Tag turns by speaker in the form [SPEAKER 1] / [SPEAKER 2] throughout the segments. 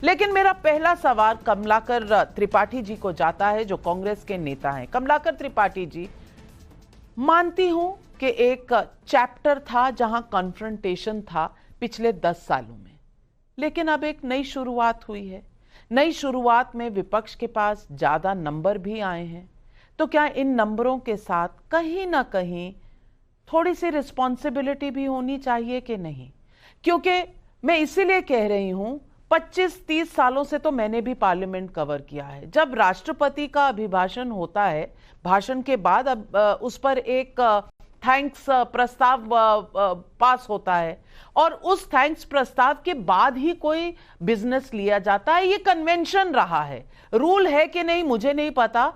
[SPEAKER 1] लेकिन मेरा पहला सवाल कमलाकर त्रिपाठी जी को जाता है, जो कांग्रेस के नेता हैं। कमलाकर त्रिपाठी जी, मानती हूं कि एक चैप्टर था जहां कॉन्फ्रंटेशन था पिछले 10 सालों में, लेकिन अब एक नई शुरुआत हुई है। नई शुरुआत में विपक्ष के पास ज्यादा नंबर भी आए हैं, तो क्या इन नंबरों के साथ कहीं ना कहीं थोड़ी सी रिस्पॉन्सिबिलिटी भी होनी चाहिए कि नहीं? क्योंकि मैं इसीलिए कह रही हूं, 25-30 सालों से तो मैंने भी पार्लियामेंट कवर किया है। जब राष्ट्रपति का अभिभाषण होता है, भाषण के बाद अब उस पर एक थैंक्स प्रस्ताव पास होता है और उस थैंक्स प्रस्ताव के बाद ही कोई बिजनेस लिया जाता है। ये कन्वेंशन रहा है, रूल है कि नहीं मुझे नहीं पता,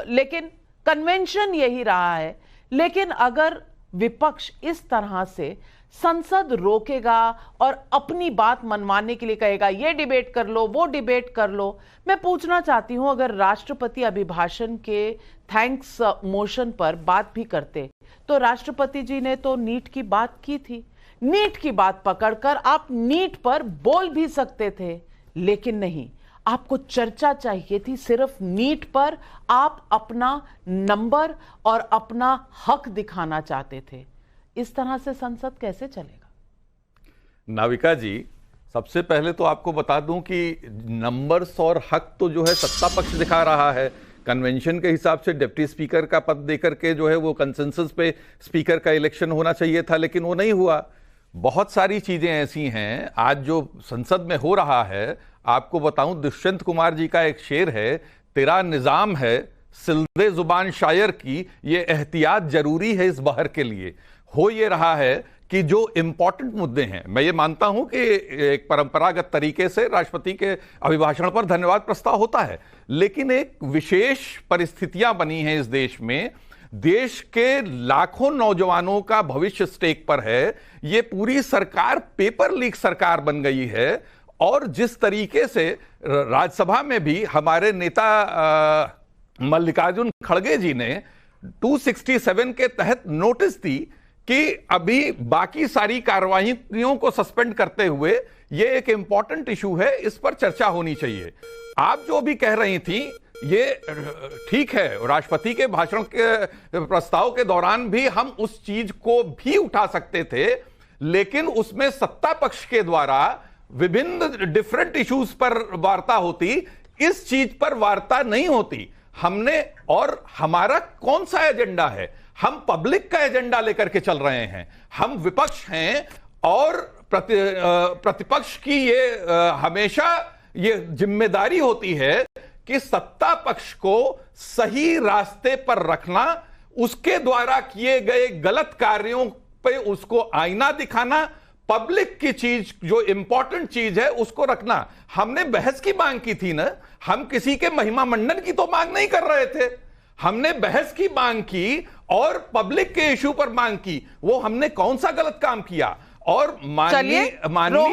[SPEAKER 1] लेकिन कन्वेंशन यही रहा है। लेकिन अगर विपक्ष इस तरह से संसद रोकेगा और अपनी बात मनवाने के लिए कहेगा ये डिबेट कर लो, वो डिबेट कर लो, मैं पूछना चाहती हूं, अगर राष्ट्रपति अभिभाषण के थैंक्स मोशन पर बात भी करते, तो राष्ट्रपति जी ने तो नीट की बात की थी। नीट की बात पकड़कर आप नीट पर बोल भी सकते थे, लेकिन नहीं, आपको चर्चा चाहिए थी सिर्फ नीट पर। आप अपना नंबर और अपना हक दिखाना चाहते थे। इस तरह से संसद कैसे चलेगा?
[SPEAKER 2] नाविका जी, सबसे पहले तो आपको बता दूं कि नंबर्स और हक तो जो है सत्ता पक्ष दिखा रहा है। कन्वेंशन के हिसाब से डिप्टी स्पीकर का पद देकर के जो है वो कंसेंसस पे स्पीकर का इलेक्शन होना चाहिए था, लेकिन वो नहीं हुआ। बहुत सारी चीजें ऐसी हैं आज जो संसद में हो रहा है। आपको बताऊं, दुष्यंत कुमार जी का एक शेर है, तेरा निजाम है सिलदे जुबान शायर की, ये एहतियात जरूरी है इस बहर के लिए। हो ये रहा है कि जो इंपॉर्टेंट मुद्दे हैं, मैं ये मानता हूं कि एक परंपरागत तरीके से राष्ट्रपति के अभिभाषण पर धन्यवाद प्रस्ताव होता है, लेकिन एक विशेष परिस्थितियां बनी हैं इस देश में। देश के लाखों नौजवानों का भविष्य स्टेक पर है। ये पूरी सरकार पेपर लीक सरकार बन गई है और जिस तरीके से राज्यसभा में भी हमारे नेता मल्लिकार्जुन खड़गे जी ने 267 के तहत नोटिस दी कि अभी बाकी सारी कार्रवाइयों को सस्पेंड करते हुए ये एक इंपॉर्टेंट इशू है, इस पर चर्चा होनी चाहिए। आप जो भी कह रही थी ये ठीक है, राष्ट्रपति के भाषण के प्रस्ताव के दौरान भी हम उस चीज को भी उठा सकते थे, लेकिन उसमें सत्ता पक्ष के द्वारा विभिन्न डिफरेंट इश्यूज पर वार्ता होती, इस चीज पर वार्ता नहीं होती। हमने, और हमारा कौन सा एजेंडा है? हम पब्लिक का एजेंडा लेकर के चल रहे हैं। हम विपक्ष हैं और प्रतिपक्ष की ये हमेशा ये जिम्मेदारी होती है कि सत्ता पक्ष को सही रास्ते पर रखना, उसके द्वारा किए गए गलत कार्यों पे उसको आईना दिखाना, पब्लिक की चीज जो इंपॉर्टेंट चीज है उसको रखना। हमने बहस की मांग की थी ना, हम किसी के महिमा मंडन की तो मांग नहीं कर रहे थे। हमने बहस की मांग की और पब्लिक के इशू पर मांग की। वो हमने कौन सा गलत काम किया? और माननीय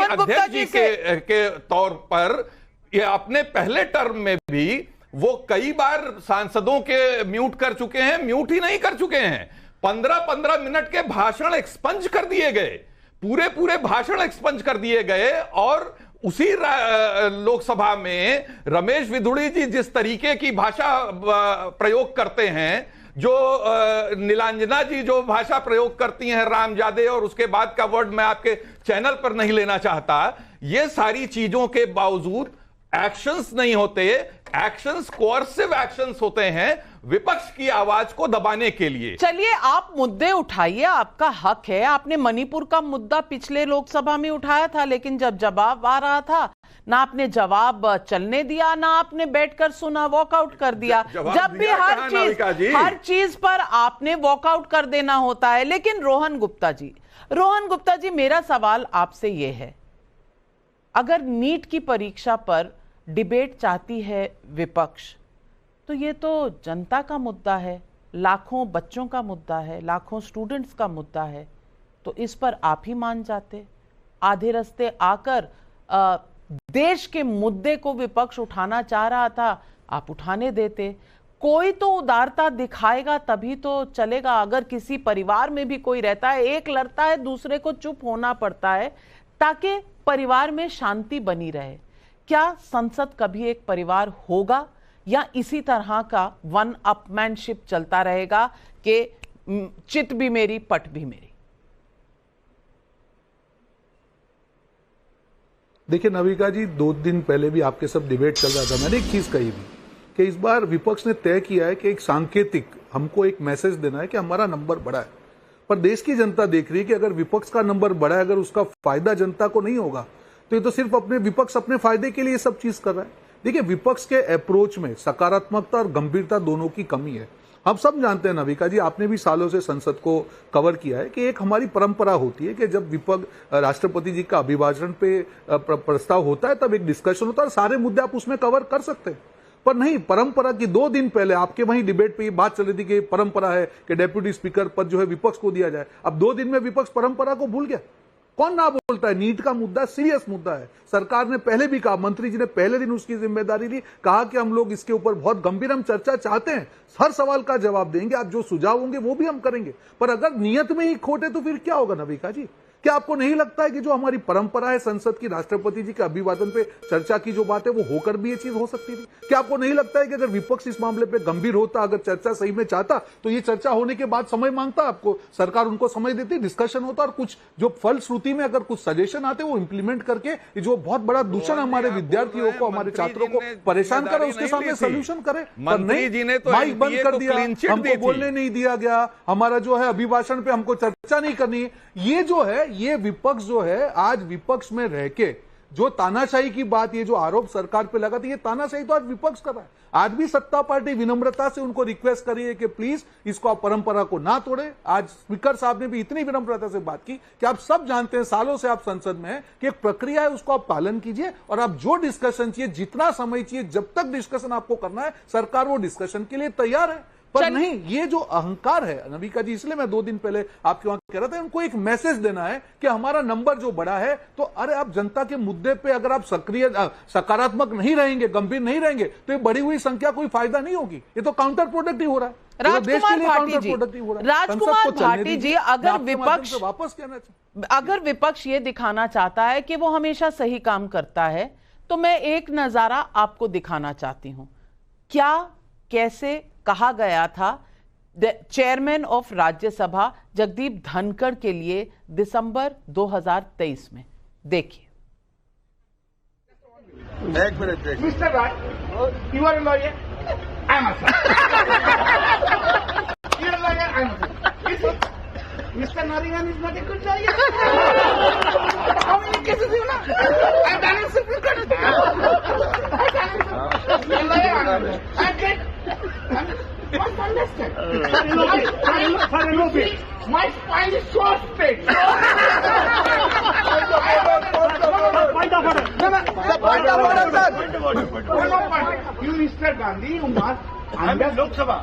[SPEAKER 2] अध्यक्ष जी के तौर पर ये अपने पहले टर्म में भी वो कई बार सांसदों के म्यूट कर चुके हैं। म्यूट ही नहीं कर चुके हैं, 15-15 मिनट के भाषण एक्सपंज कर दिए गए, पूरे भाषण एक्सपंज कर दिए गए। और उसी लोकसभा में रमेश विधुड़ी जी जिस तरीके की भाषा प्रयोग करते हैं, जो नीलांजना जी जो भाषा प्रयोग करती हैं रामजादे, और उसके बाद का वर्ड मैं आपके चैनल पर नहीं लेना चाहता, ये सारी चीजों के बावजूद एक्शंस नहीं होते। एक्शंस कोअर्सिव एक्शंस होते हैं विपक्ष की आवाज को दबाने के लिए।
[SPEAKER 1] चलिए, आप मुद्दे उठाइए, आपका हक है। आपने मणिपुर का मुद्दा पिछले लोकसभा में उठाया था, लेकिन जब जवाब आ रहा था ना आपने जवाब चलने दिया, ना आपने बैठकर सुना, वॉकआउट कर दिया। जब भी हर चीज पर आपने वॉकआउट कर देना होता है। लेकिन रोहन गुप्ता जी, मेरा सवाल आपसे यह है, अगर नीट की परीक्षा पर डिबेट चाहती है विपक्ष, तो ये तो जनता का मुद्दा है, लाखों बच्चों का मुद्दा है, लाखों स्टूडेंट्स का मुद्दा है, तो इस पर आप ही मान जाते। आधे रास्ते आकर देश के मुद्दे को विपक्ष उठाना चाह रहा था, आप उठाने देते। कोई तो उदारता दिखाएगा तभी तो चलेगा। अगर किसी परिवार में भी कोई रहता है, एक लड़ता है, दूसरे को चुप होना पड़ता है ताकि परिवार में शांति बनी रहे। क्या संसद कभी एक परिवार होगा या इसी तरह का वन अपमैनशिप चलता रहेगा कि चित भी मेरी पट भी मेरी?
[SPEAKER 3] देखिए नविका जी, 2 दिन पहले भी आपके सब डिबेट चल रहा था, मैंने एक चीज कही थी कि इस बार विपक्ष ने तय किया है कि एक सांकेतिक हमको एक मैसेज देना है कि हमारा नंबर बड़ा है। पर देश की जनता देख रही है कि अगर विपक्ष का नंबर बड़ा है, अगर उसका फायदा जनता को नहीं होगा तो ये तो सिर्फ विपक्ष अपने फायदे के लिए सब चीज कर रहा है। देखिए, विपक्ष के अप्रोच में सकारात्मकता और गंभीरता दोनों की कमी है। हम सब जानते हैं नविका जी, आपने भी सालों से संसद को कवर किया है कि एक हमारी परंपरा होती है कि जब विपक्ष राष्ट्रपति जी का अभिभाषण पे प्रस्ताव होता है तब एक डिस्कशन होता है और सारे मुद्दे आप उसमें कवर कर सकते हैं। पर नहीं, परंपरा की 2 दिन पहले आपके वहीं डिबेट पे ये बात चल रही थी कि परंपरा है कि डेप्यूटी स्पीकर पद जो है विपक्ष को दिया जाए। अब 2 दिन में विपक्ष परंपरा को भूल गया। कौन ना बोलता है? नीट का मुद्दा सीरियस मुद्दा है। सरकार ने पहले भी कहा, मंत्री जी ने पहले दिन उसकी जिम्मेदारी ली, कहा कि हम लोग इसके ऊपर बहुत गंभीर हम चर्चा चाहते हैं, हर सवाल का जवाब देंगे, आप जो सुझाव होंगे वो भी हम करेंगे। पर अगर नियत में ही खोट है तो फिर क्या होगा नविका जी? क्या आपको नहीं लगता है कि जो हमारी परंपरा है संसद की, राष्ट्रपति जी के अभिवादन पे चर्चा की जो बात है वो होकर भी ये चीज हो सकती थी? क्या आपको नहीं लगता है कि अगर विपक्ष इस मामले पे गंभीर होता, अगर चर्चा सही में चाहता तो ये चर्चा होने के बाद समय मांगता आपको, सरकार उनको समय देती, डिस्कशन होता और कुछ जो फलश्रुति में अगर कुछ सजेशन आते वो इंप्लीमेंट करके जो बहुत बड़ा दूषण हमारे विद्यार्थियों को, हमारे छात्रों को परेशान करे उसके सामने सोल्यूशन करे। पर नहीं, माइक बंद कर दिया, हमको बोलने नहीं दिया गया, हमारा जो है अभिभाषण पे हमको चर्चा नहीं करनी। ये जो है, ये विपक्ष जो है आज विपक्ष में रह के जो तानाशाही की बात, ये जो आरोप सरकार पे लगा था, ये तानाशाही तो आज विपक्ष कर रहा है। आज भी सत्ता पार्टी विनम्रता से उनको रिक्वेस्ट करी है कि प्लीज इसको आप परंपरा को ना तोड़े। आज स्पीकर साहब ने भी इतनी विनम्रता से बात की कि आप सब जानते हैं, सालों से आप संसद में हैं, कि एक प्रक्रिया है, उसको आप पालन कीजिए और आप जो डिस्कशन चाहिए, जितना समय चाहिए, जब तक डिस्कशन आपको करना है, सरकार वो डिस्कशन के लिए तैयार है। पर नहीं, ये जो अहंकार है नविका जी, इसलिए मैं 2 दिन पहले आपके वहां कह रहा था, उनको एक मैसेज देना है कि हमारा नंबर जो बड़ा है, तो अरे आप जनता के मुद्दे पे अगर आप सक्रिय सकारात्मक नहीं रहेंगे, गंभीर नहीं रहेंगे, तो ये बढ़ी हुई संख्या कोई फायदा नहीं होगी। ये तो काउंटर प्रोडक्टिव हो रहा है,
[SPEAKER 1] राजकुमार भाटी जी, अगर विपक्ष ये दिखाना चाहता है कि वो हमेशा सही काम करता है, तो मैं एक नजारा आपको दिखाना चाहती हूं। क्या, कैसे कहा गया था चेयरमैन ऑफ राज्यसभा जगदीप धनखड़ के लिए दिसंबर 2023 में? देखिए।
[SPEAKER 4] एक minute, mister Rai, you are a lawyer, I am a you are a lawyer, I am mister Nariman is not a good lawyer. How many cases you know? I done it simple cut. Must understand. My spine is so straight. You, Mr. Gandhi, you must. Lok Sabha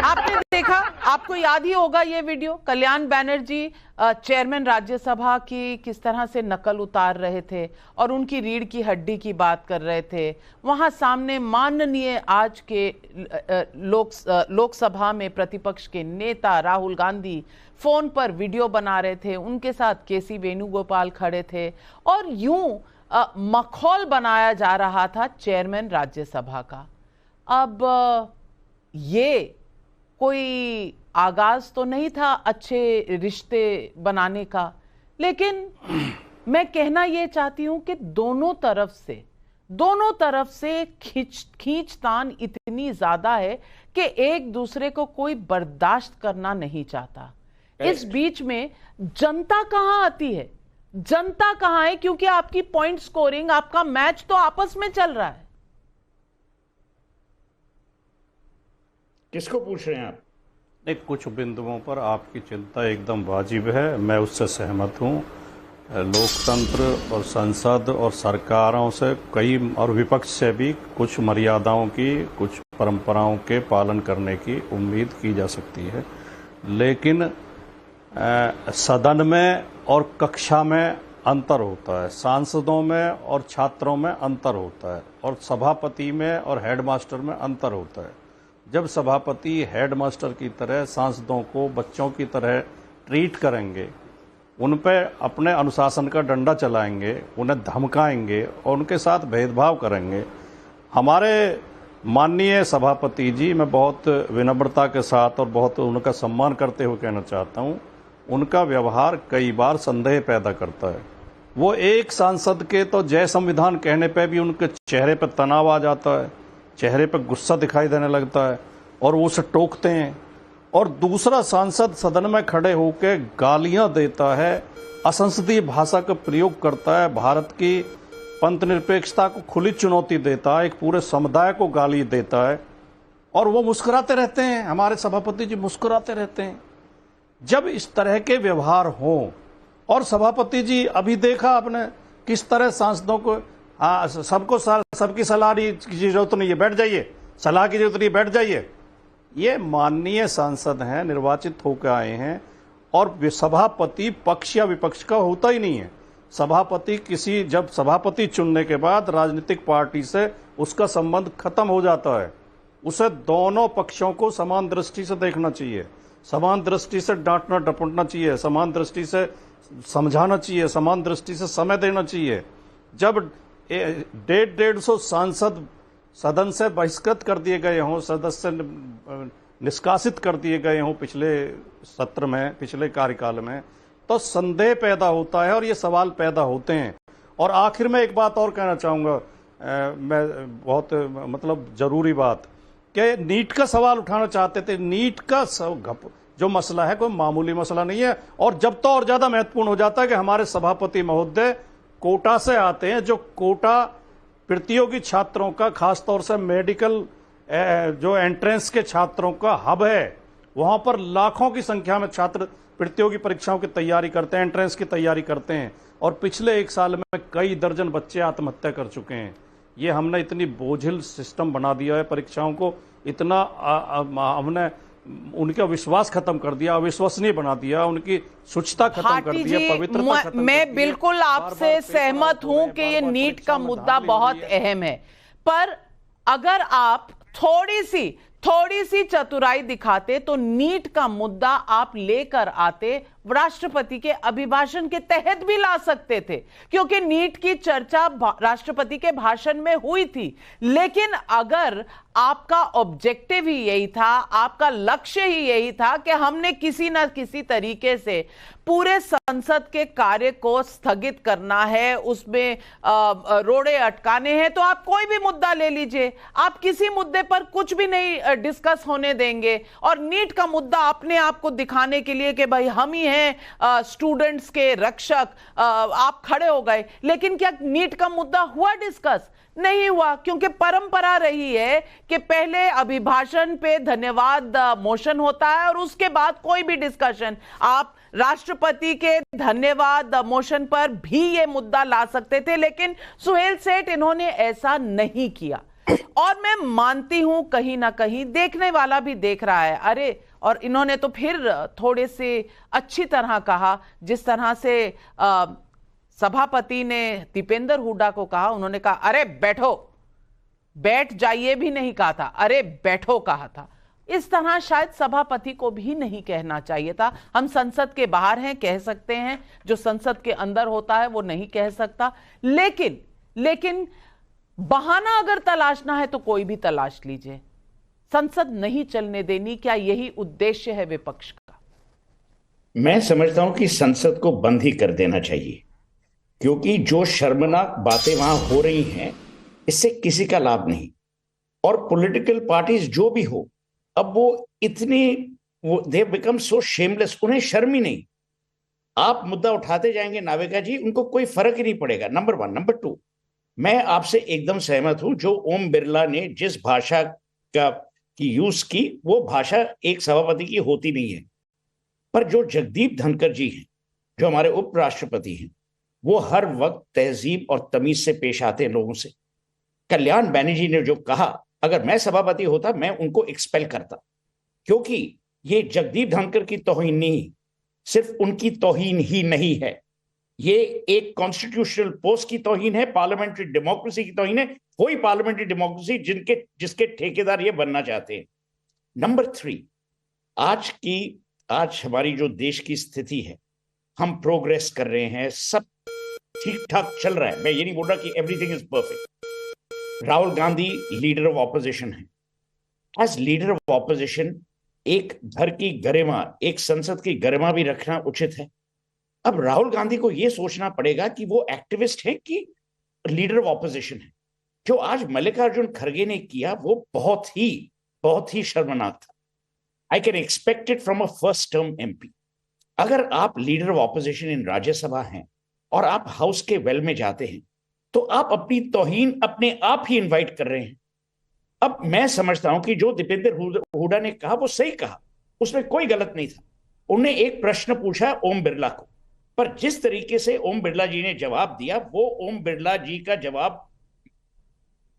[SPEAKER 1] आपने देखा, आपको याद ही होगा ये video, कल्याण Banerjee chairman Rajya Sabha की किस तरह से नकल उतार रहे थे और उनकी रीढ़ की हड्डी की बात कर रहे थे। वहां सामने माननीय आज के लोकसभा में प्रतिपक्ष के नेता राहुल गांधी फोन पर वीडियो बना रहे थे, उनके साथ केसी वेणुगोपाल खड़े थे और यूं मखौल बनाया जा रहा था चेयरमैन राज्यसभा का। अब ये कोई आगाज तो नहीं था अच्छे रिश्ते बनाने का, लेकिन मैं कहना यह चाहती हूं कि दोनों तरफ से खींचतान इतनी ज्यादा है कि एक दूसरे को कोई बर्दाश्त करना नहीं चाहता। इस बीच में जनता कहां आती है? जनता कहां है? क्योंकि आपकी पॉइंट स्कोरिंग, आपका मैच तो आपस में चल रहा है।
[SPEAKER 5] किसको पूछ रहे हैं आप?
[SPEAKER 6] नहीं, कुछ बिंदुओं पर आपकी चिंता एकदम वाजिब है, मैं उससे सहमत हूँ। लोकतंत्र और संसद और सरकारों से कई और विपक्ष से भी कुछ मर्यादाओं की, कुछ परंपराओं के पालन करने की उम्मीद की जा सकती है, लेकिन सदन में और कक्षा में अंतर होता है, सांसदों में और छात्रों में अंतर होता है, और सभापति में और हेडमास्टर में अंतर होता है। जब सभापति हेडमास्टर की तरह सांसदों को बच्चों की तरह ट्रीट करेंगे उन पर अपने अनुशासन का डंडा चलाएंगे, उन्हें धमकाएंगे और उनके साथ भेदभाव करेंगे। हमारे माननीय सभापति जी, मैं बहुत विनम्रता के साथ और बहुत उनका सम्मान करते हुए कहना चाहता हूं, उनका व्यवहार कई बार संदेह पैदा करता है। वो एक सांसद के तो जय संविधान कहने पे भी उनके चेहरे पर तनाव आ जाता है, चेहरे पर गुस्सा दिखाई देने लगता है और वो उसे टोकते हैं, और दूसरा सांसद सदन में खड़े होकर गालियां देता है, असंसदीय भाषा का प्रयोग करता है, भारत की पंथ निरपेक्षता को खुली चुनौती देता है, एक पूरे समुदाय को गाली देता है, और वो मुस्कुराते रहते हैं। हमारे सभापति जी मुस्कुराते रहते हैं। जब इस तरह के व्यवहार हों, और सभापति जी अभी देखा आपने किस तरह सांसदों को सबकी सलाह की जरूरत नहीं है, बैठ जाइए, सलाह की जरूरत नहीं, बैठ जाइए। ये माननीय सांसद हैं, निर्वाचित होकर आए हैं, और सभापति पक्ष या विपक्ष का होता ही नहीं है। सभापति जब सभापति चुनने के बाद राजनीतिक पार्टी से उसका संबंध खत्म हो जाता है। उसे दोनों पक्षों को समान दृष्टि से देखना चाहिए, समान दृष्टि से डांटना डपटना चाहिए, समान दृष्टि से समझाना चाहिए, समान दृष्टि से समय देना चाहिए। जब 150 सांसद सदन से बहिष्कृत कर दिए गए हों, सदस्य निष्कासित कर दिए गए हों पिछले सत्र में, पिछले कार्यकाल में, तो संदेह पैदा होता है और ये सवाल पैदा होते हैं। और आखिर में एक बात और कहना चाहूँगा, मैं बहुत जरूरी बात, कि नीट का सवाल उठाना चाहते थे। नीट का जो मसला है कोई मामूली मसला नहीं है, और जब तो और ज्यादा महत्वपूर्ण हो जाता है कि हमारे सभापति महोदय कोटा से आते हैं, जो कोटा प्रतियोगी छात्रों का, खासतौर से मेडिकल जो एंट्रेंस के छात्रों का हब है। वहां पर लाखों की संख्या में छात्र प्रतियोगी परीक्षाओं की तैयारी करते हैं, एंट्रेंस की तैयारी करते हैं, और पिछले एक साल में कई दर्जन बच्चे आत्महत्या कर चुके हैं। ये हमने इतनी बोझिल सिस्टम बना दिया है परीक्षाओं को, इतना हमने उनका विश्वास खत्म कर दिया, अविश्वसनीय बना दिया, उनकी शुचिता खत्म कर दी है, पवित्रता खत्म कर दी है।
[SPEAKER 1] मैं बिल्कुल आपसे सहमत हूं कि ये नीट का मुद्दा बहुत अहम है, पर अगर आप थोड़ी सी चतुराई दिखाते तो नीट का मुद्दा आप लेकर आते, राष्ट्रपति के अभिभाषण के तहत भी ला सकते थे, क्योंकि नीट की चर्चा राष्ट्रपति के भाषण में हुई थी। लेकिन अगर आपका ऑब्जेक्टिव ही यही था, आपका लक्ष्य ही यही था कि हमने किसी ना किसी तरीके से पूरे संसद के कार्य को स्थगित करना है, उसमें रोड़े अटकाने हैं, तो आप कोई भी मुद्दा ले लीजिए, आप किसी मुद्दे पर कुछ भी नहीं डिस्कस होने देंगे। और नीट का मुद्दा अपने आप को दिखाने के लिए कि भाई हम ही हैं स्टूडेंट्स के रक्षक, आप खड़े हो गए। लेकिन क्या नीट का मुद्दा हुआ डिस्कस? नहीं हुआ, क्योंकि परंपरा रही है कि पहले अभिभाषण पे धन्यवाद मोशन होता है और उसके बाद कोई भी डिस्कशन। आप राष्ट्रपति के धन्यवाद मोशन पर भी ये मुद्दा ला सकते थे, लेकिन सुहेल सेठ इन्होंने ऐसा नहीं किया। और मैं मानती हूं कहीं ना कहीं देखने वाला भी देख रहा है, अरे, और इन्होंने तो फिर थोड़े से अच्छी तरह कहा, जिस तरह से सभापति ने दीपेंद्र हुड्डा को कहा, उन्होंने कहा अरे बैठो, बैठ जाइए भी नहीं कहा था, अरे बैठो कहा था। इस तरह शायद सभापति को भी नहीं कहना चाहिए था। हम संसद के बाहर हैं, कह सकते हैं, जो संसद के अंदर होता है वो नहीं कह सकता। लेकिन बहाना अगर तलाशना है तो कोई भी तलाश लीजिए। संसद नहीं चलने देनी, क्या यही उद्देश्य है विपक्ष का?
[SPEAKER 5] मैं समझता हूं कि संसद को बंद ही कर देना चाहिए, क्योंकि जो शर्मनाक बातें वहां हो रही हैं इससे किसी का लाभ नहीं। और पॉलिटिकल पार्टीज जो भी हो, अब वो दे बिकम सो शेमलेस, उन्हें शर्म ही नहीं। आप मुद्दा उठाते जाएंगे नाविका जी, उनको कोई फर्क ही नहीं पड़ेगा। नंबर 1। नंबर 2, मैं आपसे एकदम सहमत हूं, जो ओम बिरला ने जिस भाषा की यूज की, वो भाषा एक सभापति की होती नहीं है। पर जो जगदीप धनखड़ जी हैं, जो हमारे उपराष्ट्रपति हैं, वो हर वक्त तहजीब और तमीज से पेश आते हैं लोगों से। कल्याण बैनर्जी ने जो कहा, अगर मैं सभापति होता मैं उनको एक्सपेल करता, क्योंकि ये जगदीप धनखड़ की तौहीन नहीं, सिर्फ उनकी तौहीन ही नहीं है, ये एक कॉन्स्टिट्यूशनल पोस्ट की तौहीन है, पार्लियामेंट्री डेमोक्रेसी की तौहीन है, वही पार्लियामेंट्री डेमोक्रेसी जिसके ठेकेदार ये बनना चाहते हैं। नंबर 3, आज हमारी जो देश की स्थिति है, हम प्रोग्रेस कर रहे हैं, सब ठीक ठाक चल रहा है। मैं ये नहीं बोल रहा कि everything is perfect. Rahul Gandhi leader of opposition है। एज लीडर ऑफ ऑपोजिशन एक घर की गरिमा, एक संसद की गरिमा भी रखना उचित है। अब राहुल गांधी को यह सोचना पड़ेगा कि वो एक्टिविस्ट है कि लीडर ऑफ ऑपोजिशन है। जो आज मल्लिकार्जुन खड़गे ने किया वो बहुत ही शर्मनाक था। I can expect it from a first term MP. अगर आप लीडर ऑफ ऑपोजिशन इन राज्यसभा हैं और आप हाउस के वेल में जाते हैं तो आप अपनी तौहीन अपने आप ही इनवाइट कर रहे हैं। अब मैं समझता हूं कि जो दीपेंद्र हुड्डा ने कहा वो सही कहा, उसमें कोई गलत नहीं था। उन्होंने एक प्रश्न पूछा ओम बिरला को, पर जिस तरीके से ओम बिरला जी ने जवाब दिया वो ओम बिरला जी का जवाब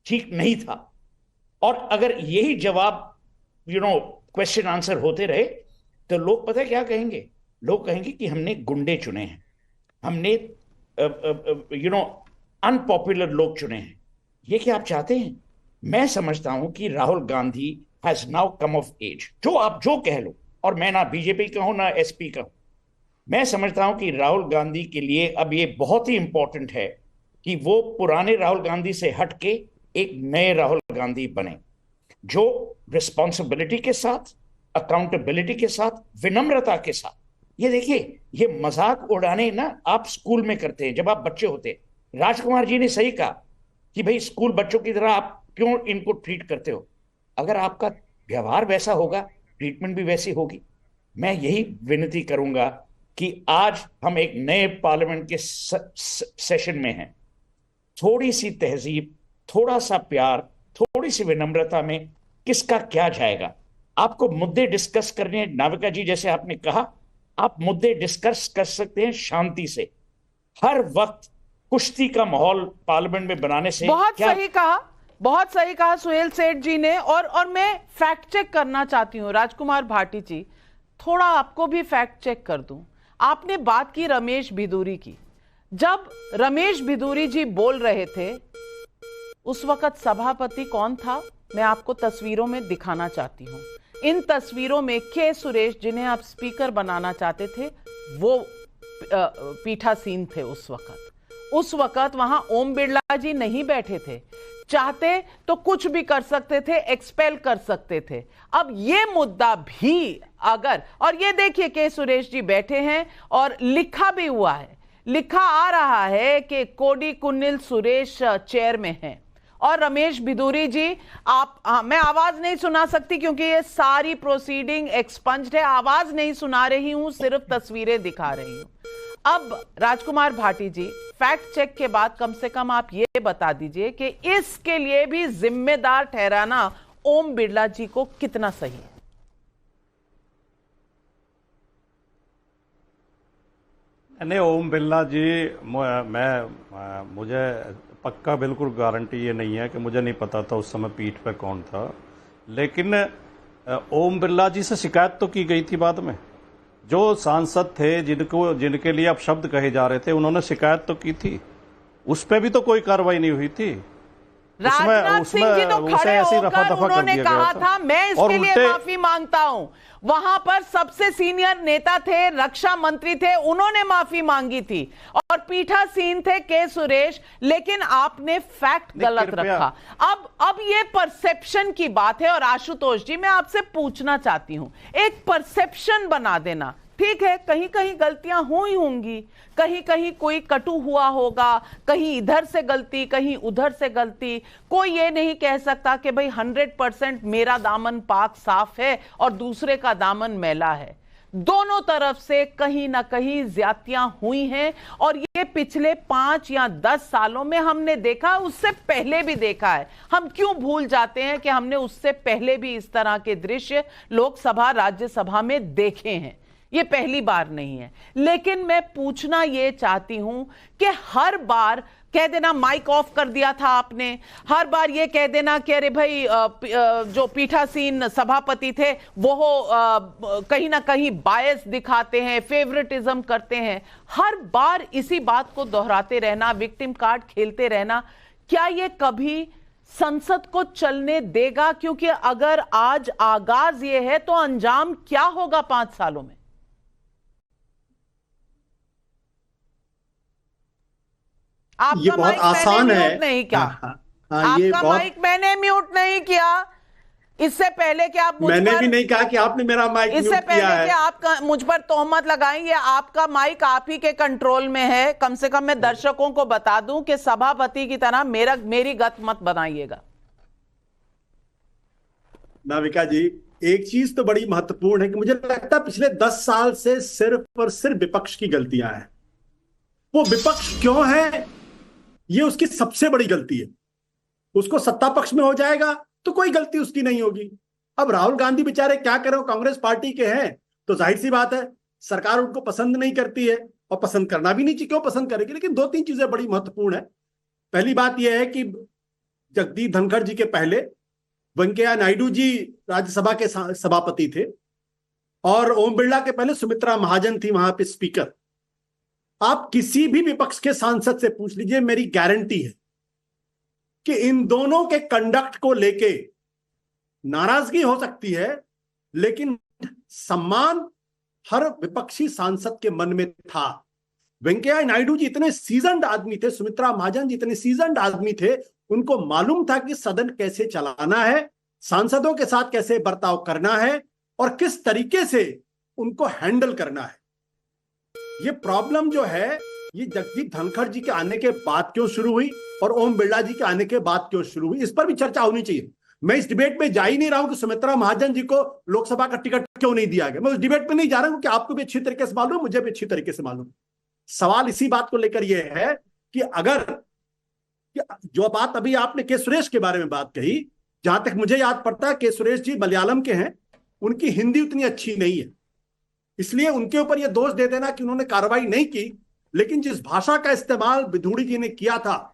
[SPEAKER 5] ठीक नहीं था। और अगर यही जवाब क्वेश्चन आंसर होते रहे तो लोग पता है क्या कहेंगे? लोग कहेंगे कि हमने गुंडे चुने हैं, हमने अनपॉपुलर लोग चुने हैं। ये क्या आप चाहते हैं? मैं समझता हूं कि Rahul Gandhi has now come of age. जो आप जो कह लो, और मैं ना बीजेपी का हूं ना एसपी का हूं, मैं समझता हूं कि राहुल गांधी के लिए अब ये बहुत ही इंपॉर्टेंट है कि वो पुराने राहुल गांधी से हटके एक नए राहुल गांधी बने, जो रिस्पॉन्सिबिलिटी के साथ, अकाउंटेबिलिटी के साथ, विनम्रता के साथ। ये देखिए, ये मजाक उड़ाने ना आप स्कूल में करते हैं जब आप बच्चे होते हैं। राजकुमार जी ने सही कहा कि भाई स्कूल बच्चों की तरह आप क्यों इनको ट्रीट करते हो? अगर आपका व्यवहार वैसा होगा, ट्रीटमेंट भी वैसी होगी। मैं यही विनती करूंगा कि आज हम एक नए पार्लियामेंट के सेशन में हैं। थोड़ी सी तहजीब, थोड़ा सा प्यार, थोड़ी सी विनम्रता में किसका क्या जाएगा? आपको मुद्दे डिस्कस करने हैं, नाविका जी जैसे आपने कहा, आप मुद्दे डिस्कस कर सकते हैं शांति से। हर वक्त कुश्ती का माहौल पार्लियामेंट में बनाने से
[SPEAKER 1] बहुत सही कहा सुहेल सेठ जी ने। और मैं फैक्ट चेक करना चाहती हूं राजकुमार भाटी जी, थोड़ा आपको भी फैक्ट चेक कर दूं। आपने बात की रमेश भिदूरी की। जब रमेश भिदूरी जी बोल रहे थे उस वक्त सभापति कौन था? मैं आपको तस्वीरों में दिखाना चाहती हूं। इन तस्वीरों में के सुरेश, जिन्हें आप स्पीकर बनाना चाहते थे, वो पीठासीन थे उस वक्त वहां ओम बिरला जी नहीं बैठे थे। चाहते तो कुछ भी कर सकते थे, एक्सपेल कर सकते थे। अब ये मुद्दा भी अगर, और ये देखिए के सुरेश जी बैठे हैं और लिखा भी हुआ है, लिखा आ रहा है कि कोडी कुन्निल सुरेश चेयर में हैं और रमेश भिदूरी जी मैं आवाज नहीं सुना सकती क्योंकि ये सारी प्रोसीडिंग एक्सपंज्ड है। आवाज नहीं सुना रही हूं, सिर्फ तस्वीरें दिखा रही हूं। अब राजकुमार भाटी जी, फैक्ट चेक के बाद कम से कम आप ये बता दीजिए कि इसके लिए भी जिम्मेदार ठहराना ओम बिरला जी को कितना सही है?
[SPEAKER 6] नहीं, ओम बिरला जी, मुझे पक्का बिल्कुल गारंटी ये नहीं है कि मुझे नहीं पता था उस समय पीठ पे कौन था, लेकिन ओम बिरला जी से शिकायत तो की गई थी बाद में। जो सांसद थे जिनके लिए अब शब्द कहे जा रहे थे, उन्होंने शिकायत तो की थी, उस पर भी तो कोई कार्रवाई नहीं हुई थी।
[SPEAKER 1] राजनाथ सिंह जी तो खड़े होकर उन्होंने कहा था मैं इसके लिए माफी मांगता हूं। वहां पर सबसे सीनियर नेता थे, रक्षा मंत्री थे, उन्होंने माफी मांगी थी और पीठासीन थे के सुरेश, लेकिन आपने फैक्ट गलत रखा। अब ये परसेप्शन की बात है और आशुतोष जी मैं आपसे पूछना चाहती हूं, एक परसेप्शन बना देना, ठीक है, कहीं कहीं गलतियां हुई होंगी, कहीं कहीं कोई कटु हुआ होगा, कहीं इधर से गलती, कहीं उधर से गलती। कोई ये नहीं कह सकता कि भाई 100% मेरा दामन पाक साफ है और दूसरे का दामन मैला है। दोनों तरफ से कहीं ना कहीं ज्यादतियां हुई हैं और ये पिछले 5 या 10 सालों में हमने देखा, उससे पहले भी देखा है। हम क्यों भूल जाते हैं कि हमने उससे पहले भी इस तरह के दृश्य लोकसभा राज्यसभा में देखे हैं, ये पहली बार नहीं है। लेकिन मैं पूछना यह चाहती हूं कि हर बार कह देना माइक ऑफ कर दिया था आपने, हर बार ये कह देना कि अरे भाई जो पीठासीन सभापति थे वो कहीं ना कहीं बायस दिखाते हैं, फेवरेटिज्म करते हैं, हर बार इसी बात को दोहराते रहना, विक्टिम कार्ड खेलते रहना, क्या ये कभी संसद को चलने देगा? क्योंकि अगर आज आगाज ये है तो अंजाम क्या होगा 5 सालों में?
[SPEAKER 7] ये बहुत आसान है।
[SPEAKER 1] नहीं क्या?
[SPEAKER 7] ये
[SPEAKER 1] आपका माइक मैंने म्यूट नहीं किया। इससे पहले कि आप
[SPEAKER 7] मैंने भी नहीं कहा कि आपने मेरा माइक म्यूट किया है।
[SPEAKER 1] इससे पहले कि आप मुझ पर तोहमत लगाएं, ये आपका माइक आप ही के कंट्रोल में है। कम से कम मैं दर्शकों को बता दूं कि सभापति की तरह मेरी गत मत बनाइएगा।
[SPEAKER 7] नाविका जी, एक चीज तो बड़ी महत्वपूर्ण है कि मुझे लगता है पिछले 10 साल से सिर्फ और सिर्फ विपक्ष की गलतियां हैं। वो विपक्ष क्यों है, ये उसकी सबसे बड़ी गलती है। उसको सत्ता पक्ष में हो जाएगा तो कोई गलती उसकी नहीं होगी। अब राहुल गांधी बेचारे क्या करें, कांग्रेस पार्टी के हैं तो जाहिर सी बात है सरकार उनको पसंद नहीं करती है और पसंद करना भी नहीं चाहिए, क्यों पसंद करेगी। लेकिन 2-3 चीजें बड़ी महत्वपूर्ण है। पहली बात यह है कि जगदीप धनखड़ जी के पहले वेंकैया नायडू जी राज्यसभा के सभापति थे और ओम बिरला के पहले सुमित्रा महाजन थी वहां पे स्पीकर। आप किसी भी विपक्ष के सांसद से पूछ लीजिए, मेरी गारंटी है कि इन दोनों के कंडक्ट को लेके नाराजगी हो सकती है, लेकिन सम्मान हर विपक्षी सांसद के मन में था। वेंकैया नायडू जी इतने सीजन्ड आदमी थे, सुमित्रा महाजन जी इतने सीजन्ड आदमी थे, उनको मालूम था कि सदन कैसे चलाना है, सांसदों के साथ कैसे बर्ताव करना है और किस तरीके से उनको हैंडल करना है। ये प्रॉब्लम जो है ये जगदीप धनखड़ जी के आने के बाद क्यों शुरू हुई और ओम बिरला जी के आने के बाद क्यों शुरू हुई, इस पर भी चर्चा होनी चाहिए। मैं इस डिबेट में जा ही नहीं रहा हूं कि सुमित्रा महाजन जी को लोकसभा का टिकट क्यों नहीं दिया गया। मैं उस डिबेट में नहीं जा रहा हूं कि आपको भी अच्छी तरीके से मालूम, मुझे भी अच्छी तरीके से मालूम। सवाल इसी बात को लेकर यह है कि अगर जो बात अभी आपने के सुरेश के बारे में बात कही, जहां तक मुझे याद पड़ता है के सुरेश जी मलयालम के हैं, उनकी हिंदी उतनी अच्छी नहीं है, इसलिए उनके ऊपर यह दोष दे देना कि उन्होंने कार्रवाई नहीं की। लेकिन जिस भाषा का इस्तेमाल विधूड़ी जी ने किया था,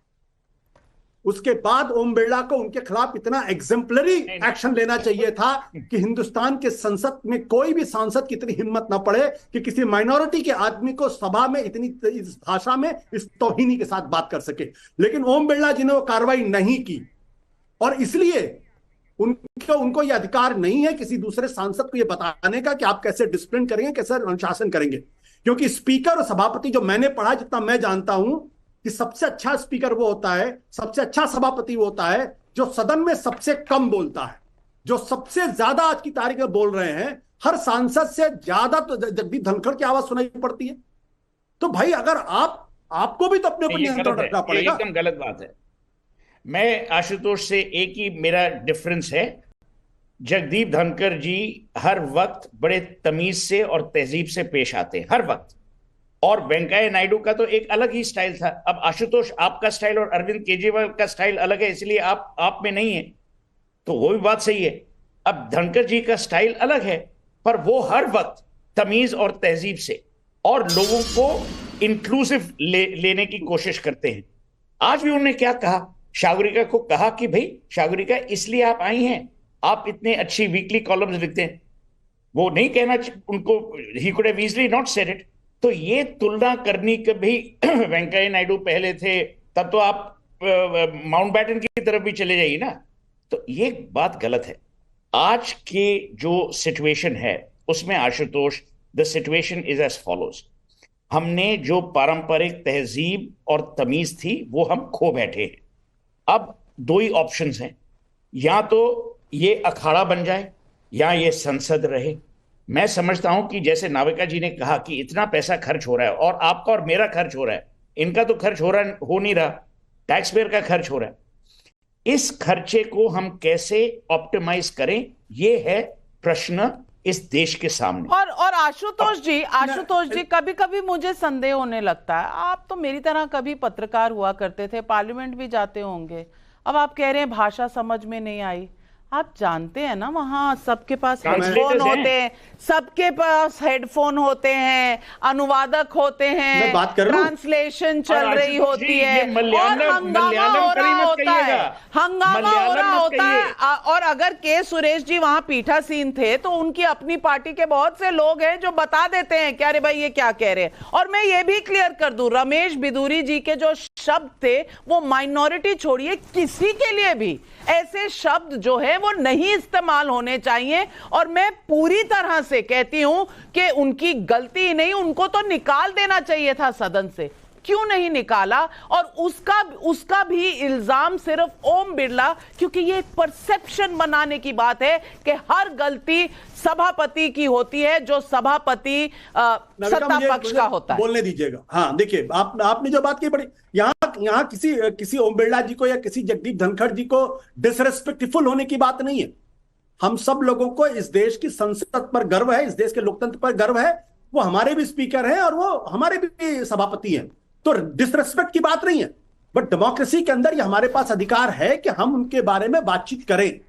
[SPEAKER 7] उसके बाद ओम बिरला को उनके खिलाफ इतना एग्जेम्पलरी एक्शन लेना चाहिए था कि हिंदुस्तान के संसद में कोई भी सांसद की इतनी हिम्मत ना पड़े कि किसी माइनॉरिटी के आदमी को सभा में इतनी इस भाषा में इस तौहीनी के साथ बात कर सके। लेकिन ओम बिरला जी ने वो कार्रवाई नहीं की और इसलिए उनको यह अधिकार नहीं है किसी दूसरे सांसद को यह बताने का कि आप कैसे डिसिप्लिन करेंगे, कैसे अनुशासन करेंगे। क्योंकि स्पीकर और सभापति जो मैंने पढ़ा, जितना मैं जानता हूं कि सबसे अच्छा स्पीकर वो होता है, सबसे अच्छा सभापति वो होता है जो सदन में सबसे कम बोलता है, जो सबसे ज्यादा आज की तारीख में बोल रहे हैं। हर सांसद से ज्यादा तो जगदीप धनखड़ की आवाज सुनाई पड़ती है। तो भाई अगर आपको भी तो अपने ऊपर नियंत्रण रखना पड़ेगा।
[SPEAKER 5] एकदम गलत बात है। मैं आशुतोष से एक ही मेरा डिफरेंस है, जगदीप धनखड़ जी हर वक्त बड़े तमीज से और तहजीब से पेश आते हैं हर वक्त, और वेंकैया नायडू का तो एक अलग ही स्टाइल था। अब आशुतोष आपका स्टाइल और अरविंद केजरीवाल का स्टाइल अलग है, इसलिए आप में नहीं है, तो वो भी बात सही है। अब धनखड़ जी का स्टाइल अलग है, पर वो हर वक्त तमीज और तहजीब से और लोगों को इंक्लूसिव लेने की कोशिश करते हैं। आज भी उन्होंने क्या कहा, सागरिका को कहा कि भाई सागरिका इसलिए आप आई हैं, आप इतने अच्छी वीकली कॉलम्स लिखते हैं। वो नहीं कहना उनको, he could have easily not said it. तो ये तुलना करनी कि भाई वेंकैया नायडू पहले थे, तब तो आप माउंटबैटन की तरफ भी चले जाइए ना, तो ये बात गलत है। आज के जो सिचुएशन है उसमें Ashutosh, the situation is as follows. हमने जो पारंपरिक तहजीब और तमीज थी वो हम खो बैठे हैं। अब 2 ही ऑप्शंस हैं, या तो ये अखाड़ा बन जाए या ये संसद रहे। मैं समझता हूं कि जैसे नाविका जी ने कहा कि इतना पैसा खर्च हो रहा है और आपका और मेरा खर्च हो रहा है, इनका तो खर्च हो नहीं रहा, टैक्स पेयर का खर्च हो रहा है। इस खर्चे को हम कैसे ऑप्टिमाइज करें, ये है प्रश्न इस देश के सामने।
[SPEAKER 1] और आशुतोष जी कभी कभी मुझे संदेह होने लगता है, आप तो मेरी तरह कभी पत्रकार हुआ करते थे, पार्लियामेंट भी जाते होंगे, अब आप कह रहे हैं भाषा समझ में नहीं आई। आप जानते हैं ना वहां सबके पास हेडफोन होते हैं, सबके पास हेडफोन होते हैं, अनुवादक होते हैं, ट्रांसलेशन चल रही होती है और हंगामा हो रहा होता है। और अगर के सुरेश जी वहां पीठासीन थे तो उनकी अपनी पार्टी के बहुत से लोग हैं जो बता देते हैं कि अरे भाई ये क्या कह रहे हैं। और मैं ये भी क्लियर कर दूं, रमेश बिदूरी जी के जो शब्द थे वो माइनॉरिटी छोड़िए, किसी के लिए भी ऐसे शब्द जो है वो नहीं इस्तेमाल होने चाहिए। और मैं पूरी तरह से कहती हूं कि उनकी गलती नहीं, उनको तो निकाल देना चाहिए था सदन से। क्यों नहीं निकाला? और उसका भी इल्जाम सिर्फ ओम बिरला, क्योंकि ये परसेप्शन बनाने की बात है कि हर गलती सभापति की होती है, जो सभापति सत्ता पक्ष का होता है।
[SPEAKER 7] बोलने दीजिएगा। हाँ देखिए, आपने जो बात की बड़ी, यहाँ किसी ओम बिरला जी को या किसी जगदीप धनखड़ जी को डिसरेस्पेक्टफुल होने की बात नहीं है। हम सब लोगों को इस देश की संसद पर गर्व है, इस देश के लोकतंत्र पर गर्व है। वो हमारे भी स्पीकर हैं और वो हमारे भी सभापति हैं, तो डिसरेस्पेक्ट की बात नहीं है। बट डेमोक्रेसी के अंदर ये हमारे पास अधिकार है कि हम उनके बारे में बातचीत करें।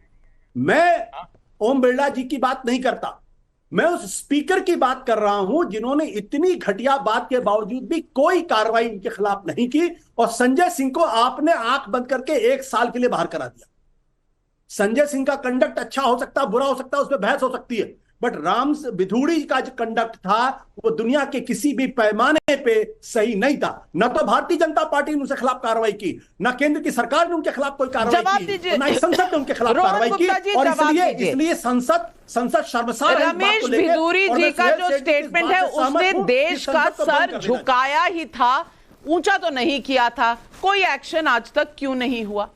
[SPEAKER 7] मैं ओम बिरला जी की बात नहीं करता, मैं उस स्पीकर की बात कर रहा हूं जिन्होंने इतनी घटिया बात के बावजूद भी कोई कार्रवाई इनके खिलाफ नहीं की, और संजय सिंह को आपने आंख बंद करके 1 साल के लिए बाहर करा दिया। संजय सिंह का कंडक्ट अच्छा हो सकता, बुरा हो सकता, उसमें बहस हो सकती है, बट राम विधूड़ी का जो कंडक्ट था वो दुनिया के किसी भी पैमाने पे सही नहीं था। न तो भारतीय जनता पार्टी ने उनके खिलाफ कार्रवाई की, न केंद्र की सरकार ने उनके खिलाफ कोई कार्रवाई की, न संसद ने उनके खिलाफ कार्रवाई की, और इसलिए संसद शर्मसार है।
[SPEAKER 1] रमेश भिदूरी जी का जो स्टेटमेंट है उसने देश का सर झुकाया ही था, ऊंचा तो नहीं किया था। कोई एक्शन आज तक क्यों नहीं हुआ?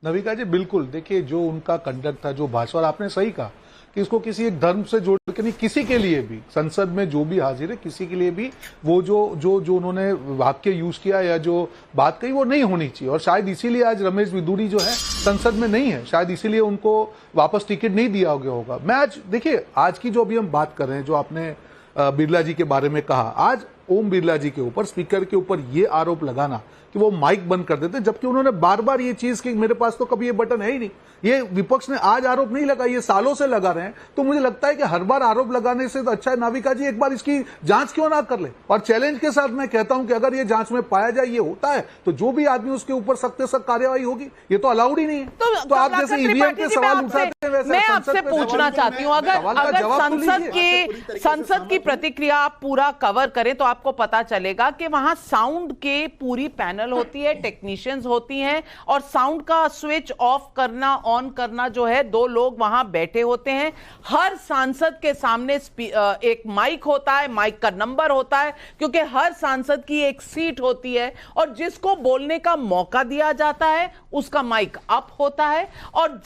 [SPEAKER 3] नविका जी बिल्कुल, देखिए जो उनका कंडक्ट था, जो भाषा, और आपने सही कहा कि इसको किसी एक धर्म से जोड़ के नहीं, किसी के लिए भी, संसद में जो भी हाजिर है किसी के लिए भी वो जो उन्होंने वाक्य यूज किया या जो बात कही वो नहीं होनी चाहिए। और शायद इसीलिए आज रमेश विदुरी जो है संसद में नहीं है, शायद इसीलिए उनको वापस टिकट नहीं दिया गया होगा। मैं आज देखिए, आज की जो अभी हम बात कर रहे हैं, जो आपने बिरला जी के बारे में कहा, आज ओम बिरला जी के ऊपर, स्पीकर के ऊपर ये आरोप लगाना कि वो माइक बंद कर देते, जबकि उन्होंने बार बार ये चीज कि मेरे पास तो कभी ये बटन है ही नहीं। ये विपक्ष ने आज आरोप नहीं लगा, ये सालों से लगा रहे हैं। तो मुझे लगता है कि हर बार आरोप लगाने से तो अच्छा है नाविका जी एक बार इसकी जांच क्यों ना कर ले। और चैलेंज के साथ मैं कहता हूं कि अगर ये जांच में पाया जाए ये होता है तो जो भी आदमी उसके ऊपर सख्त से सख्त कार्रवाई होगी। ये तो अलाउड ही नहीं है। तो आप जैसे ईवीएम के सवाल उठाते हैं वैसे
[SPEAKER 1] मैं आपसे पूछना चाहती हूँ, अगर संसद की प्रतिक्रिया आप पूरा कवर करें तो आपको पता चलेगा कि वहां साउंड के पूरी पैनल होती है, टेक्नीशियंस होती हैं, और साउंड का स्विच ऑफ करना ऑन करना जो है 2 लोग वहां बैठे होते हैं। हर सांसद के सामने एक माइक होता है, माइक का नंबर होता है, क्योंकि हर सांसद की एक सीट होती है, और जिसको बोलने का मौका दिया जाता है उसका माइक अप होता है। और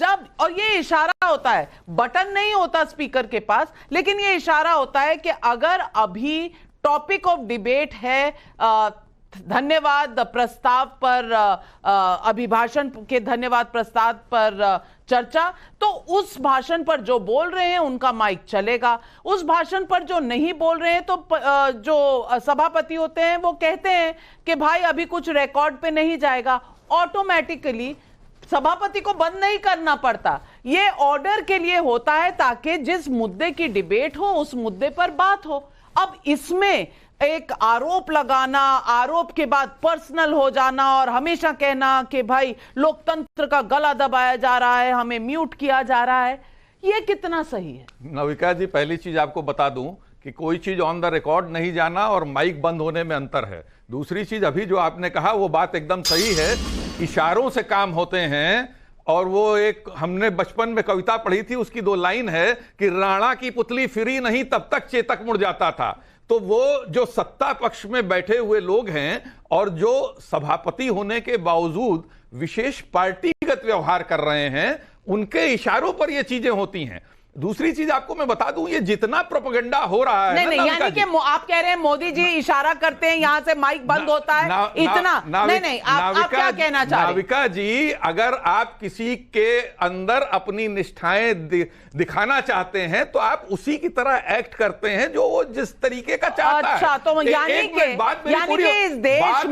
[SPEAKER 1] ये इशारा होता है, बटन नहीं होता स्पीकर के पास, लेकिन ये इशारा होता है कि अगर अभी टॉपिक ऑफ डिबेट है धन्यवाद प्रस्ताव पर, अभिभाषण के धन्यवाद प्रस्ताव पर चर्चा, तो उस भाषण पर जो बोल रहे हैं उनका माइक चलेगा। उस भाषण पर जो नहीं बोल रहे हैं तो जो सभापति होते हैं वो कहते हैं कि भाई अभी कुछ रिकॉर्ड पे नहीं जाएगा। ऑटोमेटिकली सभापति को बंद नहीं करना पड़ता, ये ऑर्डर के लिए होता है ताकि जिस मुद्दे की डिबेट हो उस मुद्दे पर बात हो। अब इसमें एक आरोप लगाना, आरोप के बाद पर्सनल हो जाना और हमेशा कहना कि भाई लोकतंत्र का गला दबाया जा रहा है, हमें म्यूट किया जा रहा है, ये कितना सही है?
[SPEAKER 2] नविका जी, पहली चीज आपको बता दूं कि कोई चीज ऑन द रिकॉर्ड नहीं जाना और माइक बंद होने में अंतर है। दूसरी चीज, अभी जो आपने कहा वो बात एकदम सही है, इशारों से काम होते हैं। और वो एक हमने बचपन में कविता पढ़ी थी, उसकी 2 लाइन है कि राणा की पुतली फिरी नहीं तब तक चेतक मुड़ जाता था। तो वो जो सत्ता पक्ष में बैठे हुए लोग हैं और जो सभापति होने के बावजूद विशेष पार्टीगत व्यवहार कर रहे हैं, उनके इशारों पर ये चीजें होती हैं। दूसरी चीज आपको मैं बता दूं, ये जितना प्रोपेगेंडा हो रहा है,
[SPEAKER 1] नहीं, यानी कि आप कह रहे हैं मोदी जी इशारा करते हैं यहां से माइक बंद होता है, इतना नहीं, आप क्या कहना चाह रहे हैं?
[SPEAKER 2] नाविका जी, अगर आप किसी के अंदर अपनी निष्ठाएं दिखाना चाहते हैं तो आप उसी की तरह एक्ट करते हैं जो वो जिस तरीके का चाहता है।
[SPEAKER 1] अच्छा, तो यानी कि इस देश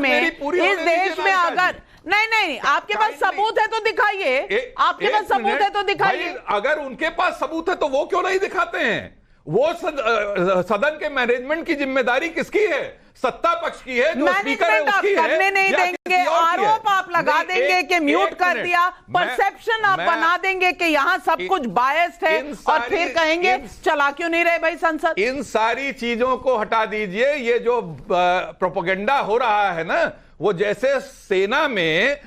[SPEAKER 1] में अगर नहीं, आपके पास सबूत है तो दिखाइए, आपके पास सबूत है तो दिखाइए।
[SPEAKER 2] अगर उनके पास सबूत है तो वो क्यों नहीं दिखाते हैं? वो सदन के मैनेजमेंट की जिम्मेदारी किसकी है? सत्ता पक्ष की है, जो स्पीकर है उसकी है।
[SPEAKER 1] करने नहीं देंगे, आरोप आप लगा देंगे कि म्यूट कर दिया, परसेप्शन आप बना देंगे कि यहां सब कुछ बायस्ड है, और फिर कहेंगे चला क्यों नहीं रहे भाई संसद।
[SPEAKER 2] इन सारी चीजों को हटा दीजिए। ये जो प्रोपेगेंडा हो रहा है ना, वो जैसे सेना में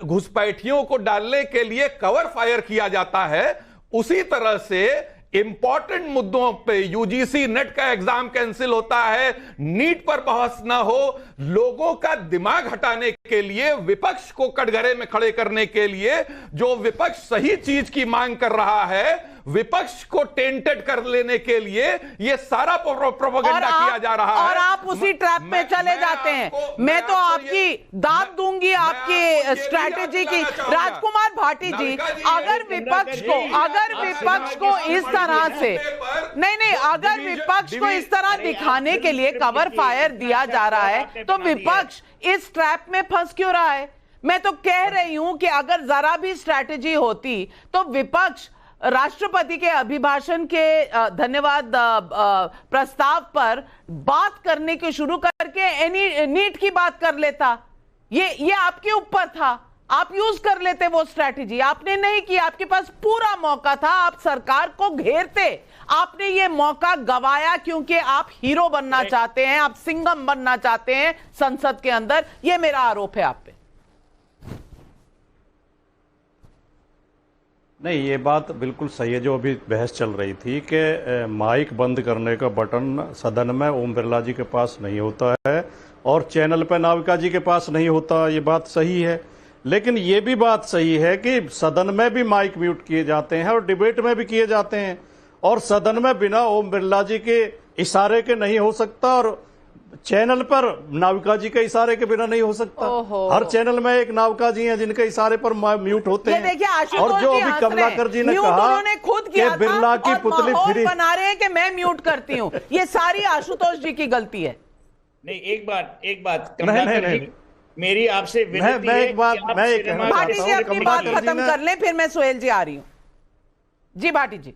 [SPEAKER 2] घुसपैठियों को डालने के लिए कवर फायर किया जाता है, उसी तरह से इंपॉर्टेंट मुद्दों पे यूजीसी नेट का एग्जाम कैंसिल होता है, नीट पर बहस ना हो, लोगों का दिमाग हटाने के लिए, विपक्ष को कटघरे में खड़े करने के लिए, जो विपक्ष सही चीज की मांग कर रहा है, विपक्ष को टेंटेड कर लेने के लिए ये सारा प्रोपेगेंडा किया जा रहा है
[SPEAKER 1] और आप उसी ट्रैप में चले जाते हैं। मैं तो आपकी दाद दूंगी आपकी स्ट्रैटेजी की। राजकुमार भाटी जी, अगर विपक्ष को इस तरह से नहीं, अगर विपक्ष को इस तरह दिखाने के लिए कवर फायर दिया जा रहा है तो विपक्ष इस ट्रैप में फंस क्यों रहा है? मैं तो कह रही हूं कि अगर जरा भी स्ट्रैटेजी होती तो विपक्ष राष्ट्रपति के अभिभाषण के धन्यवाद प्रस्ताव पर बात करने के शुरू करके नीट की बात कर लेता। ये आपके ऊपर था, आप यूज कर लेते वो स्ट्रैटेजी। आपने नहीं की, आपके पास पूरा मौका था, आप सरकार को घेरते। आपने ये मौका गवाया क्योंकि आप हीरो बनना चाहते हैं, आप सिंघम बनना चाहते हैं संसद के अंदर। ये मेरा आरोप है आप पे।
[SPEAKER 6] नहीं, ये बात बिल्कुल सही है जो अभी बहस चल रही थी कि माइक बंद करने का बटन सदन में ओम बिरला जी के पास नहीं होता है और चैनल पर नाविका जी के पास नहीं होता। ये बात सही है, लेकिन ये भी बात सही है कि सदन में भी माइक म्यूट किए जाते हैं और डिबेट में भी किए जाते हैं, और सदन में बिना ओम बिरला जी के इशारे के नहीं हो सकता और चैनल पर नाविका जी के इशारे के बिना नहीं हो सकता। हर चैनल में एक नाविका जी हैं जिनके इशारे पर म्यूट होते हैं। और जो अभी कमलाकर जी ने कहा
[SPEAKER 1] खुद
[SPEAKER 6] कि बिरला की पुतली फ्री
[SPEAKER 1] बना रहे हैं कि मैं म्यूट करती हूँ, ये सारी आशुतोष जी की गलती है।
[SPEAKER 5] नहीं, एक बात कमलाकर जी, मेरी आपसे विनती है
[SPEAKER 1] भाटी जी अपनी बात खत्म कर ले, फिर मैं सोहेल जी आ रही हूँ। जी भाटी जी।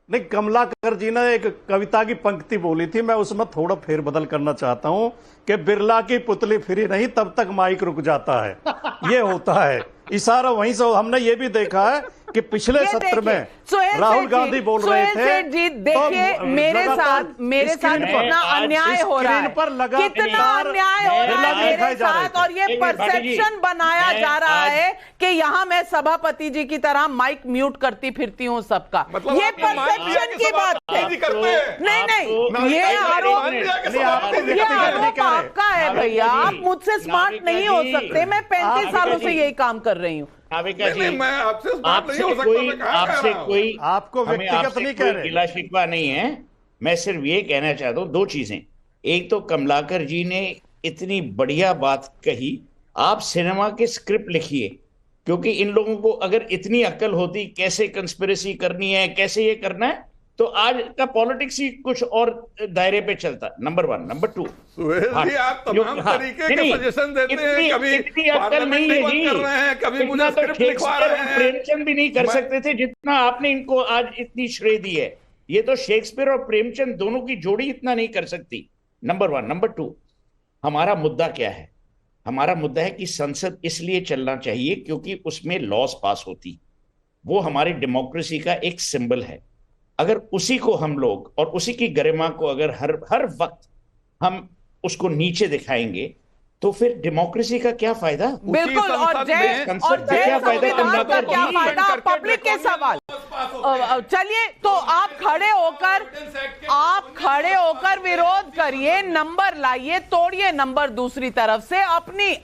[SPEAKER 6] नहीं, कमलाकर जी ने एक कविता की पंक्ति बोली थी, मैं उसमें थोड़ा फेरबदल करना चाहता हूं कि बिरला की पुतली फ्री नहीं तब तक माइक रुक जाता है। ये होता है इशारा वहीं से। हमने ये भी देखा है कि पिछले सत्र में राहुल गांधी बोल रहे थे।
[SPEAKER 1] जी देखिए, मेरे साथ कितना अन्याय हो रहा है, कितना अन्याय हो रहा है मेरे साथ, और ये परसेप्शन बनाया जा रहा है कि यहाँ मैं सभापति जी की तरह माइक म्यूट करती फिरती हूँ सबका। ये परसेप्शन की बात है। नहीं, ये आरोप आपका है भैया, आप मुझसे स्मार्ट नहीं हो सकते। मैं 35 सालों से यही काम कर रही हूँ।
[SPEAKER 5] नाविका जी,
[SPEAKER 2] मैं आपसे
[SPEAKER 5] कोई
[SPEAKER 6] आपको व्यक्तिगत नहीं कह रहे,
[SPEAKER 5] गिला शिकवा नहीं है। मैं सिर्फ ये कहना चाहता हूँ दो चीजें। एक तो कमलाकर जी ने इतनी बढ़िया बात कही, आप सिनेमा के स्क्रिप्ट लिखिए, क्योंकि इन लोगों को अगर इतनी अक्ल होती कैसे कंस्पिरेसी करनी है, कैसे ये करना है, तो आज का पॉलिटिक्स ही कुछ और दायरे पे चलता। नंबर 1। नंबर 2,
[SPEAKER 2] आप तमाम तरीके के सजेशन देते हैं, कभी पार्लियामेंट नहीं बंद कर रहे हैं, कभी मुझे स्क्रिप्ट लिखवा रहे हैं।
[SPEAKER 5] प्रेमचंद भी नहीं कर सकते थे जितना आपने इनको आज इतनी श्रेय दी है। ये तो शेक्सपियर और प्रेमचंद दोनों की जोड़ी इतना नहीं कर सकती। नंबर 1। नंबर 2, हमारा मुद्दा क्या है? हमारा मुद्दा है कि संसद इसलिए चलना चाहिए क्योंकि उसमें लॉज पास होती, वो हमारी डेमोक्रेसी का एक सिंबल है। अगर उसी को हम लोग और उसी की गरिमा को अगर हर वक्त हम उसको नीचे दिखाएंगे तो फिर डेमोक्रेसी का क्या फायदा?
[SPEAKER 1] बिल्कुल, और क्या फायदा पब्लिक के सवाल। चलिए, तो आप खड़े होकर विरोध करिए, नंबर लाइए, तोड़िए नंबर दूसरी तरफ से,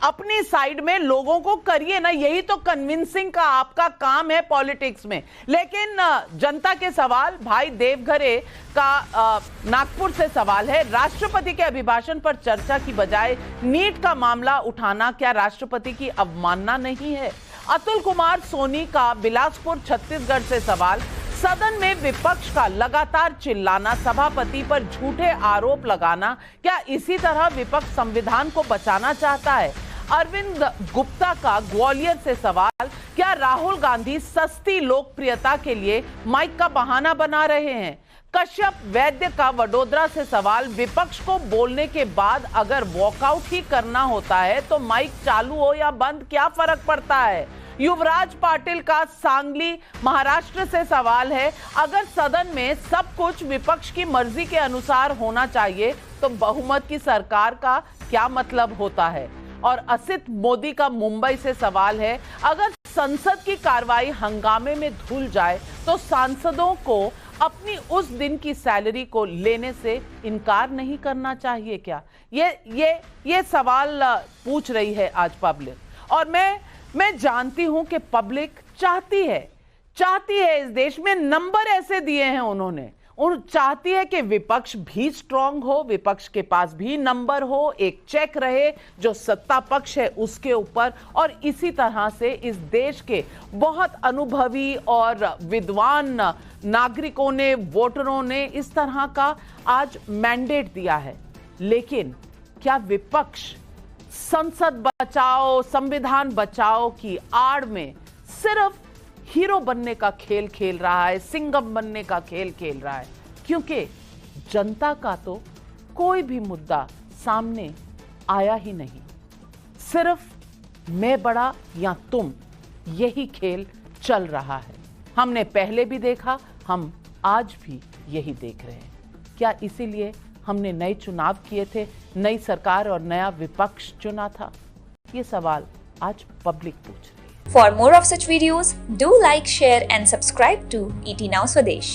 [SPEAKER 1] अपनी साइड में लोगों को करिए ना। यही तो कन्विंसिंग का आपका काम है पॉलिटिक्स में। लेकिन जनता के सवाल, भाई देवघरे का नागपुर से सवाल है, राष्ट्रपति के अभिभाषण पर चर्चा की बजाय नीट का मामला उठाना क्या राष्ट्रपति की अवमानना नहीं है? अतुल कुमार सोनी का बिलासपुर छत्तीसगढ़ से सवाल, सदन में विपक्ष का लगातार चिल्लाना, सभापति पर झूठे आरोप लगाना, क्या इसी तरह विपक्ष संविधान को बचाना चाहता है? अरविंद गुप्ता का ग्वालियर से सवाल, क्या राहुल गांधी सस्ती लोकप्रियता के लिए माइक का बहाना बना रहे हैं? कश्यप वैद्य का वडोदरा से सवाल, विपक्ष को बोलने के बाद अगर वॉकआउट ही करना होता है तो माइक चालू हो या बंद क्या फर्क पड़ता है? युवराज पाटिल का सांगली महाराष्ट्र से सवाल है, अगर सदन में सब कुछ विपक्ष की मर्जी के अनुसार होना चाहिए तो बहुमत की सरकार का क्या मतलब होता है? और असित मोदी का मुंबई से सवाल है, अगर संसद की कार्रवाई हंगामे में धुल जाए तो सांसदों को अपनी उस दिन की सैलरी को लेने से इनकार नहीं करना चाहिए क्या? ये सवाल पूछ रही है आज पब्लिक। और मैं जानती हूं कि पब्लिक चाहती है इस देश में नंबर ऐसे दिए हैं उन्होंने, चाहती है कि विपक्ष भी स्ट्रांग हो, विपक्ष के पास भी नंबर हो, एक चेक रहे जो सत्ता पक्ष है उसके ऊपर। और इसी तरह से इस देश के बहुत अनुभवी और विद्वान नागरिकों ने, वोटरों ने इस तरह का आज मैंडेट दिया है। लेकिन क्या विपक्ष संसद बचाओ, संविधान बचाओ की आड़ में सिर्फ हीरो बनने का खेल खेल रहा है, सिंघम बनने का खेल खेल रहा है? क्योंकि जनता का तो कोई भी मुद्दा सामने आया ही नहीं, सिर्फ मैं बड़ा या तुम, यही खेल चल रहा है। हमने पहले भी देखा, हम आज भी यही देख रहे हैं। क्या इसीलिए हमने नए चुनाव किए थे, नई सरकार और नया विपक्ष चुना था? ये सवाल आज पब्लिक पूछ रही है।
[SPEAKER 8] For more of such videos, do like, share and subscribe to ET Now Swadesh.